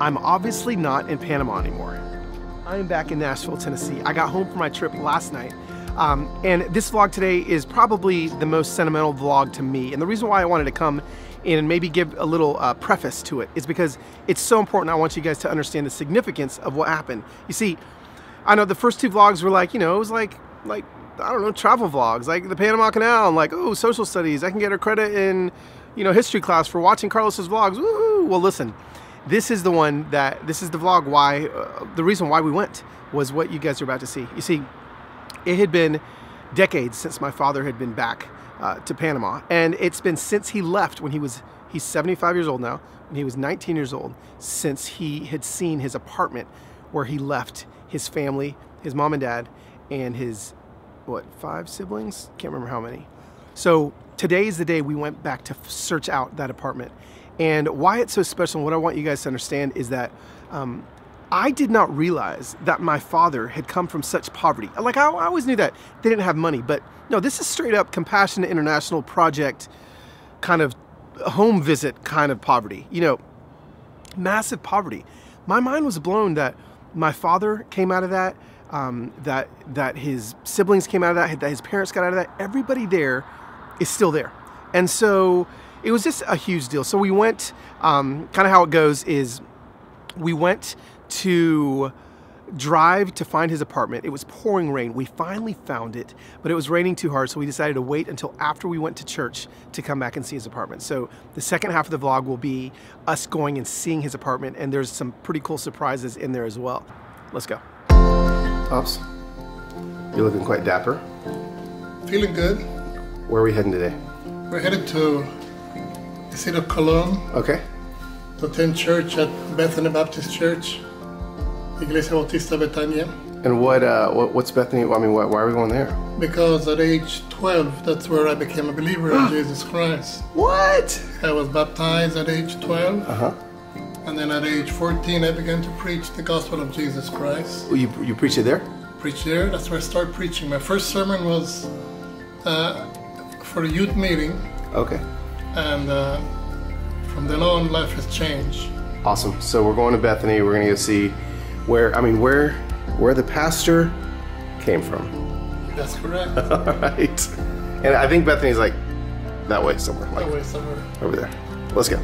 I'm obviously not in Panama anymore. I am back in Nashville, Tennessee. I got home from my trip last night. And this vlog today is probably the most sentimental vlog to me. And the reason why I wanted to come in and maybe give a little preface to it is because it's so important. I want you guys to understand the significance of what happened. You see, I know the first two vlogs were like, you know, it was like I don't know, travel vlogs, like the Panama Canal, and like, oh, social studies. I can get a credit in, you know, history class for watching Carlos's vlogs. Woo! Well, listen, this is the vlog why, the reason why we went was what you guys are about to see. You see, it had been decades since my father had been back to Panama, and it's been since he left when he's 75 years old now, when he was 19 years old, since he had seen his apartment where he left his family, his mom and dad, and his, what, 5 siblings? Can't remember how many. So today is the day we went back to search out that apartment. And why it's so special and what I want you guys to understand is that I did not realize that my father had come from such poverty. Like, I always knew that they didn't have money, but no, this is straight up Compassionate International Project kind of home visit kind of poverty. You know, massive poverty. My mind was blown that my father came out of that, that his siblings came out of that his parents got out of that. Everybody there is still there. And so it was just a huge deal. So we went, kind of how it goes is we went to drive to find his apartment. It was pouring rain. We finally found it, but it was raining too hard, so we decided to wait until after we went to church to come back and see his apartment. So the second half of the vlog will be us going and seeing his apartment, and there's some pretty cool surprises in there as well. Let's go. Pops, you're looking quite dapper. Feeling good. Where are we heading today? We're headed to the city of Colon. Okay. To attend church at Bethany Baptist Church, Iglesia Bautista Betania. And what's Bethany? I mean, why are we going there? Because at age 12, that's where I became a believer in Jesus Christ. What? I was baptized at age 12. Uh-huh. And then at age 14, I began to preach the gospel of Jesus Christ. Well, you preached it there? Preached there. That's where I started preaching. My first sermon was for a youth meeting. Okay. And from then on, life has changed. Awesome. So we're going to Bethany. We're going to go see where the pastor came from. That's correct. All right. And I think Bethany's like that way somewhere. That way somewhere. Over there. Let's go.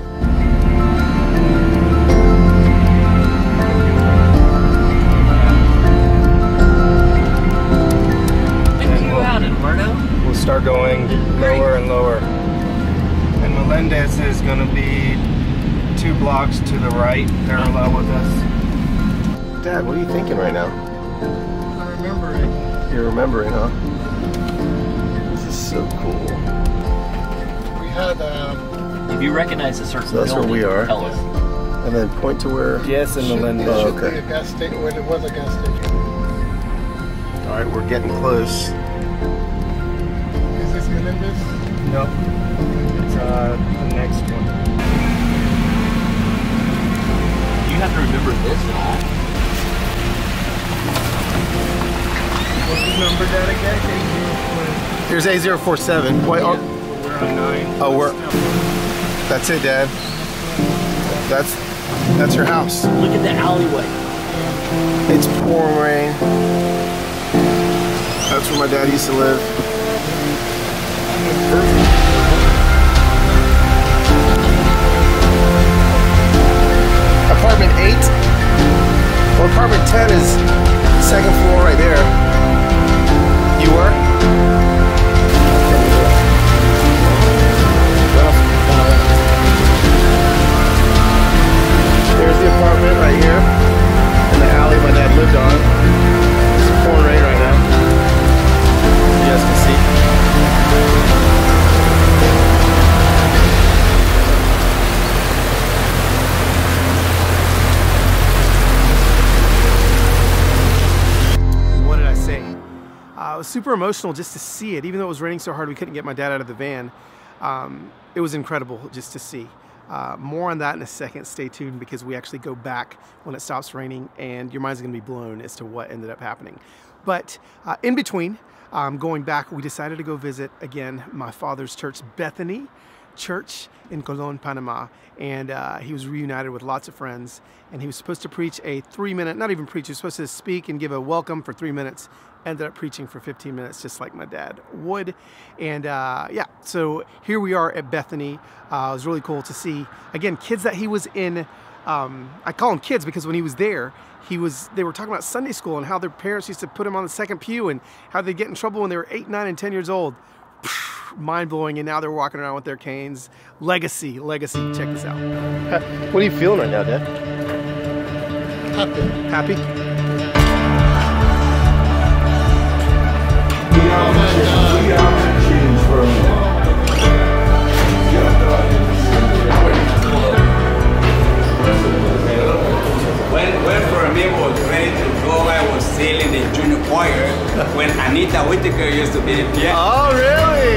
We'll start going lower and lower. And Melendez is going to be 2 blocks to the right, parallel with us. Dad, what are you thinking right now? I'm remembering. You're remembering, huh? This is so cool. We had if you recognize a certain that's building, where we are. tell us. And then point to where. Yes, and Melendez. Oh, okay. Be a gas station. Well, it was a gas station. All right, we're getting close. Is this Melendez? No. It's the next one. You have to remember this, right? What's the number, Dad, again? Here's A047. What? We're on 9. Oh, that's it, Dad. That's your house. Look at the alleyway. It's pouring rain. That's where my dad used to live. Apartment 8. Well, apartment 10 is second floor right there. You were? There's the apartment right here, in the alley my dad lived on. It's pouring rain right now. You guys can see. What did I say? It was super emotional just to see it. Even though it was raining so hard we couldn't get my dad out of the van. It was incredible just to see. More on that in a second. Stay tuned because we actually go back when it stops raining and your mind's going to be blown as to what ended up happening. But in between going back, we decided to go visit again my father's church, Bethany church in Colon, Panama, and he was reunited with lots of friends, and he was supposed to preach a 3-minute, not even preach, he was supposed to speak and give a welcome for 3 minutes, ended up preaching for 15 minutes just like my dad would. And yeah, so here we are at Bethany. It was really cool to see, again, kids that he was in. I call them kids because when he was there, they were talking about Sunday school and how their parents used to put him on the second pew and how they'd get in trouble when they were 8, 9, and 10 years old. Mind-blowing, and now they're walking around with their canes. Legacy. Check this out. What are you feeling right now, Dad? Happy? When for me was ready to go, I was still in the junior choir when Anita Whitaker used to be the piano. Oh, really?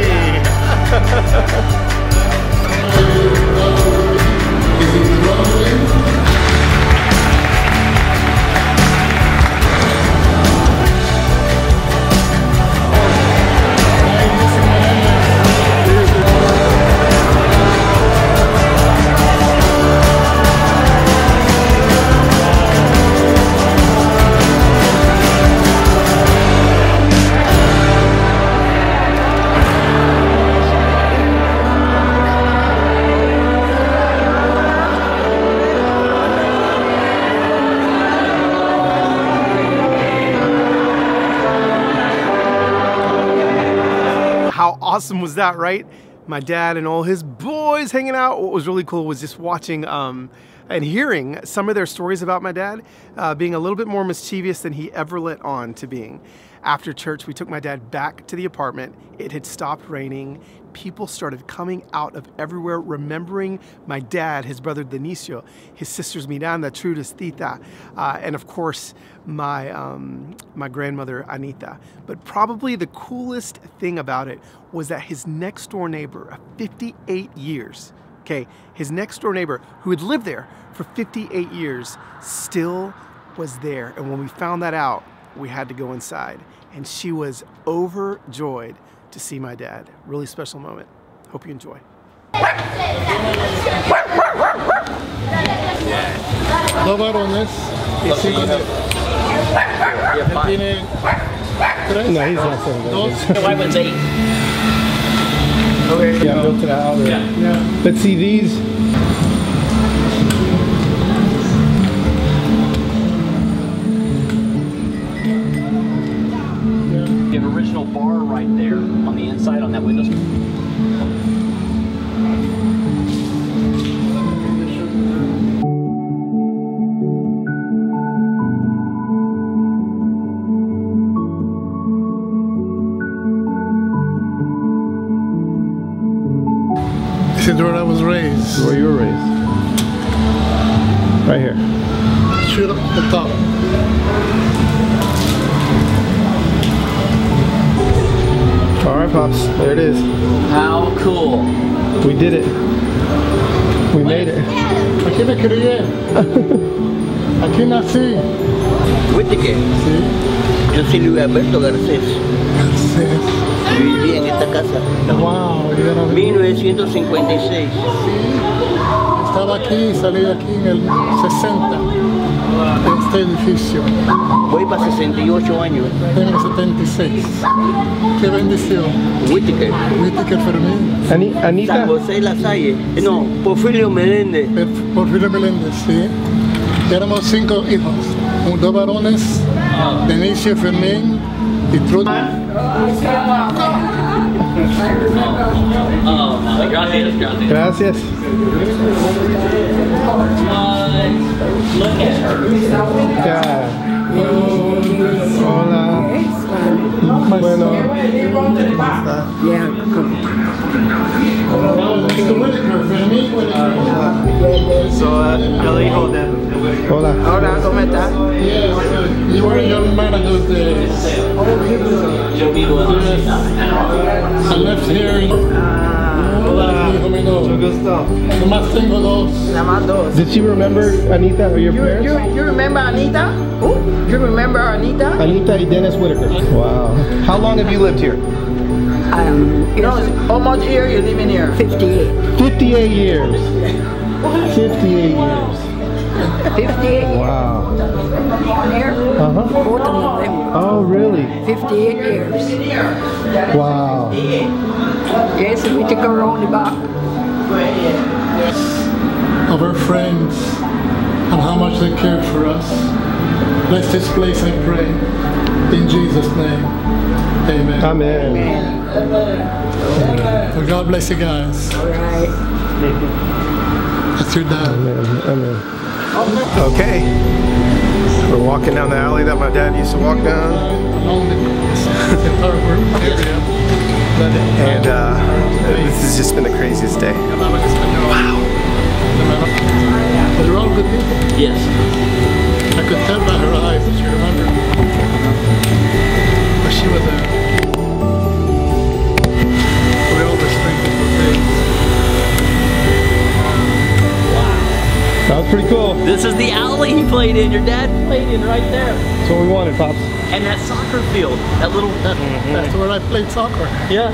How awesome was that, right? My dad and all his boys hanging out. What was really cool was just watching and hearing some of their stories about my dad being a little bit more mischievous than he ever let on to being. After church, we took my dad back to the apartment. It had stopped raining. People started coming out of everywhere, remembering my dad, his brother Denicio, his sisters Miranda, Trudis, Tita, and of course, my grandmother Anita. But probably the coolest thing about it was that his next door neighbor of 58 years, okay, his next door neighbor who had lived there for 58 years still was there. And when we found that out, we had to go inside. And she was overjoyed to see my dad. Really special moment. Hope you enjoy. Dos varones y 5 niños. Tiene 3. No, he's not saying that. The white one's 8. Okay, yeah, built it out already. Yeah. But see these. You have original bar right there on the inside on that window. This is where I was raised. Where you were raised? Right here. Shoot up the top. All right, Pops. There it is. How cool. We did it. We made it. Aquí me crié. Aquí nací. Whitaker. Sí. Yo soy Luis Alberto Garcés. Garcés. Viví en esta casa. Wow, yo era 1956. Estaba aquí, salí de aquí en el 60, de este edificio. Voy para 68 años. Tengo 76. Qué bendición. Whitaker. Whitaker Fermín. Anita. San José de la Salle. No, Porfirio Meléndez. Porfirio Meléndez, sí. Y éramos 5 hijos. 2 varones, Denicio, Fermín y Trudis. Gracias. Look at her. Yeah. Hola. Bueno. Yo hijo de... Hola. Hola, ¿cómo estás? Yes, you were a young man in those days. I left here in... Nomás tengo 2. Nada más 2. Did you remember Anita or your parents? You remember Anita? You remember Anita? Anita y Dennis Whitaker. Wow. How long have you lived here? How much year you live in here? 58. 58 years. 58 years. 58. Wow. Born here? 4th of November. Oh, really? 58 years. Wow. Yes, we took her on the back. Of our friends and how much they cared for us. Bless this place, I pray. In Jesus' name. Amen. Amen. Well, God bless you guys. All right. That's your dad. Amen. Okay. We're walking down the alley that my dad used to walk down. Along the entire area. And this has just been the craziest day. Wow. They're all good people. Yes. I could tell by her eyes that she remembered. But she was there. We all were strengthened for faith. That was pretty cool. This is the alley he played in. Your dad played in right there. That's what we wanted, Pops. And that soccer field, that little... That's where I played soccer. Yeah.